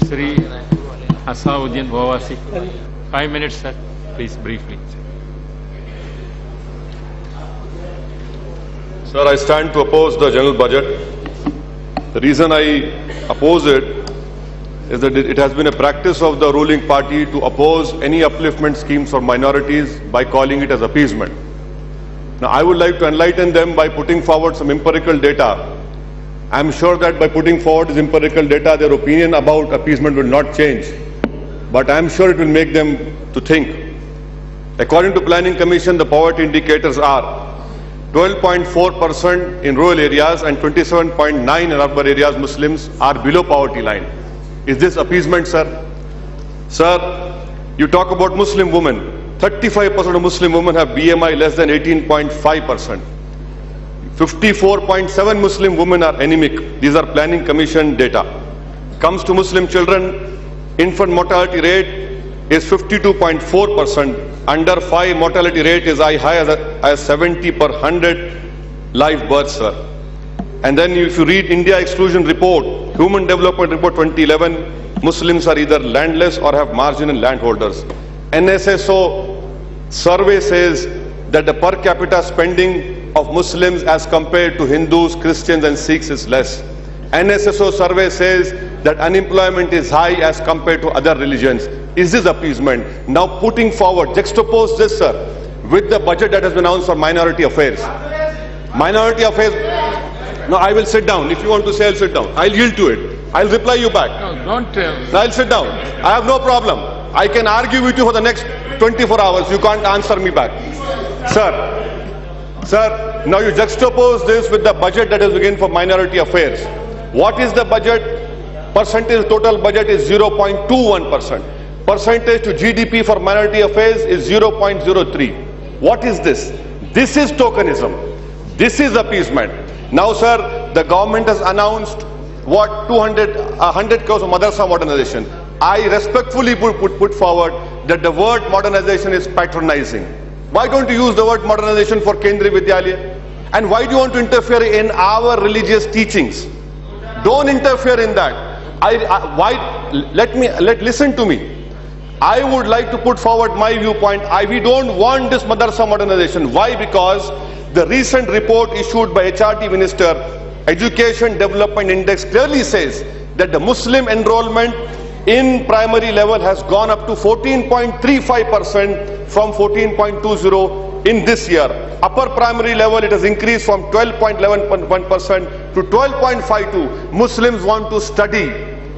Sri Asaduddin Owaisi. 5 minutes, sir. Please, briefly. Sir, I stand to oppose the general budget. The reason I oppose it is that it has been a practice of the ruling party to oppose any upliftment schemes for minorities by calling it as appeasement. Now, I would like to enlighten them by putting forward some empirical data. I am sure that by putting forward this empirical data, their opinion about appeasement will not change, but I am sure it will make them to think. According to Planning Commission, the poverty indicators are 12.4% in rural areas and 27.9% in urban areas. Muslims are below poverty line. Is this appeasement, sir? Sir, you talk about Muslim women. 35% of Muslim women have BMI less than 18.5%. 54.7% Muslim women are anemic. These are Planning Commission data. Comes to Muslim children, infant mortality rate is 52.4%. Under 5 mortality rate is high as 70 per 100 live births, sir. And then if you read India Exclusion Report, Human Development Report 2011, Muslims are either landless or have marginal landholders. NSSO survey says that the per capita spending of Muslims as compared to Hindus, Christians and Sikhs is less. NSSO survey says that unemployment is high as compared to other religions. Is this appeasement? Now putting forward, juxtapose this, sir, with the budget that has been announced for minority affairs. Minority affairs. No, I will sit down. If you want to say, I'll sit down. I'll yield to it. I'll reply you back. No, don't. I'll sit down. I have no problem. I can argue with you for the next 24 hours. You can't answer me back. Sir, now you juxtapose this with the budget that is given for minority affairs. What is the budget? Percentage total budget is 0.21%. Percentage to GDP for minority affairs is 0.03. What is this? This is tokenism. This is appeasement. Now, sir, the government has announced what 100 crores of madrasa modernization. I respectfully put forward that the word modernization is patronizing. Why don't you use the word modernization for Kendriya Vidyalaya? And why do you want to interfere in our religious teachings? Don't interfere in that. Listen to me. I would like to put forward my viewpoint. We don't want this madrasa modernization. Why? Because the recent report issued by HRD Minister, Education Development Index, clearly says that the Muslim enrollment in primary level has gone up to 14.35% from 14.20% in this year. Upper primary level, it has increased from 12.11% to 12.52%. Muslims want to study.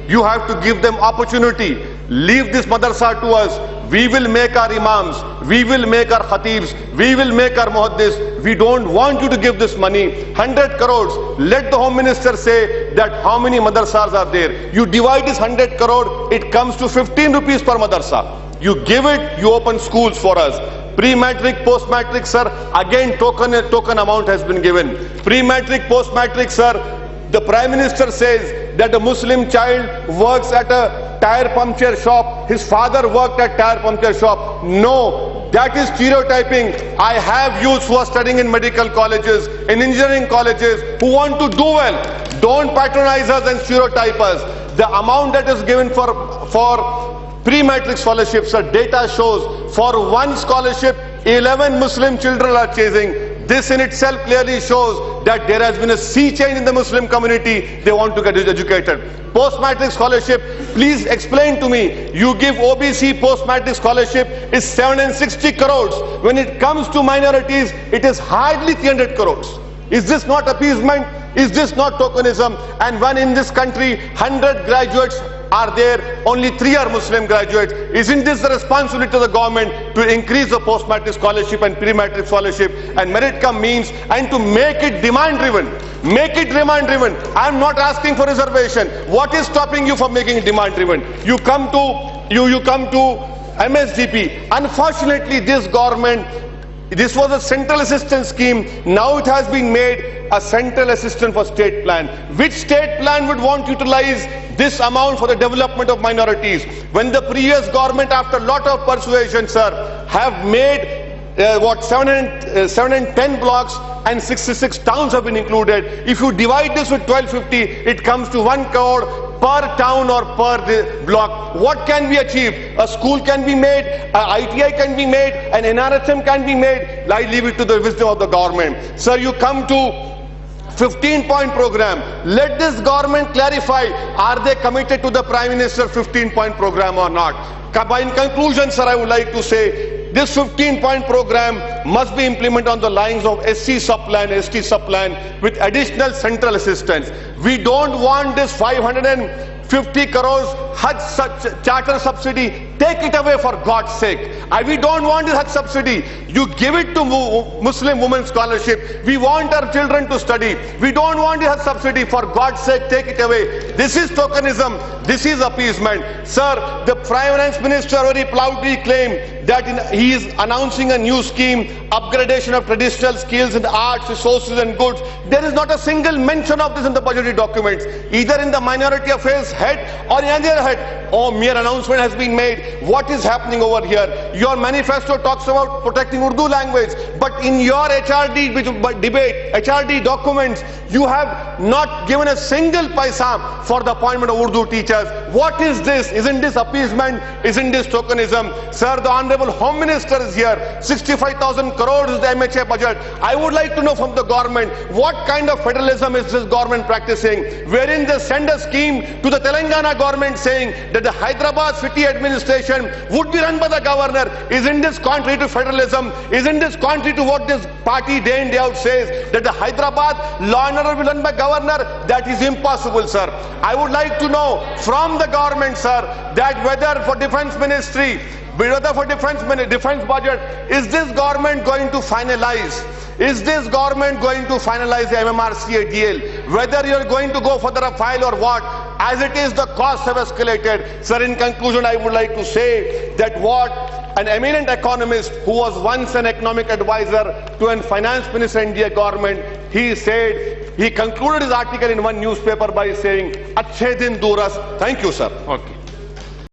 You have to give them opportunity. Leave this madrasa to us. We will make our imams, we will make our khatibs, we will make our muhaddis. We don't want you to give this money. 100 crores. Let the Home Minister say that how many madrasas are there. You divide this 100 crore, it comes to 15 rupees per madrasa. You give it, you open schools for us. Pre-matric, post-matric, sir, again token amount has been given. Pre-matric, post-matric, sir, the Prime Minister says that a Muslim child works at a tire puncture shop, his father worked at tire puncture shop. No, that is stereotyping. I have youths who are studying in medical colleges, in engineering colleges, who want to do well. Don't patronize us and stereotype us. The amount that is given for pre-matric scholarships, sir, data shows for one scholarship, 11 Muslim children are chasing. This in itself clearly shows that there has been a sea change in the Muslim community. They want to get educated. Post-matric scholarship, please explain to me. You give OBC post-matric scholarship is 760 crores. When it comes to minorities, it is hardly 300 crores. Is this not appeasement? Is this not tokenism? And when in this country 100 graduates are there, only 3 are Muslim graduates. Isn't this the responsibility of the government to increase the post-matric scholarship and pre-matric scholarship and merit come means, and to make it demand driven? Make it demand driven. I'm not asking for reservation. What is stopping you from making it demand driven? You come to MSDP. Unfortunately, this government, this was a central assistance scheme. Now it has been made a central assistance for state plan. Which state plan would want to utilize this amount for the development of minorities? When the previous government, after a lot of persuasion, sir, have made 710 blocks and 66 towns have been included. If you divide this with 1250, it comes to 1 crore per town or per block. What can be achieved? A school can be made, an ITI can be made, an NRSM can be made. I leave it to the wisdom of the government. Sir, you come to 15-point program. Let this government clarify, are they committed to the Prime Minister's 15-point program or not? In conclusion, sir, I would like to say, this 15-point program must be implemented on the lines of SC subplan, ST subplan with additional central assistance. We don't want this 550 crores Hajj charter subsidy. Take it away for God's sake. We don't want this Hajj subsidy. You give it to Muslim women's scholarship. We want our children to study. We don't want the Hajj subsidy. For God's sake, take it away. This is tokenism. This is appeasement. Sir, the Finance Minister very proudly claimed that he is announcing a new scheme, upgradation of traditional skills in the arts, resources and goods. There is not a single mention of this in the budgetary documents, either in the Minority Affairs head or in any other head. Mere announcement has been made. What is happening over here? Your manifesto talks about protecting Urdu language, but in your HRD debate, HRD documents, you have not given a single paisa for the appointment of Urdu teachers. What is this? Isn't this appeasement? Isn't this tokenism? Sir, the Honorable Home Minister is here. 65,000 crores is the MHA budget. I would like to know from the government, what kind of federalism is this government practicing? Wherein they send a scheme to the Telangana government saying that the Hyderabad city administration would be run by the governor. Isn't this contrary to federalism? Isn't this contrary to what this party day in day out says, that the Hyderabad law and order will be run by governor? That is impossible, sir. I would like to know from the government, sir, that whether for defense ministry, whether for defense budget, is this government going to finalize? Is this government going to finalize the MMRCA deal? Whether you are going to go for the Rafale or what? As it is, the costs have escalated. Sir, in conclusion, I would like to say that what an eminent economist who was once an economic advisor to a finance minister in India government, he said, he concluded his article in one newspaper by saying, "Achhe din duras." Thank you, sir. Okay.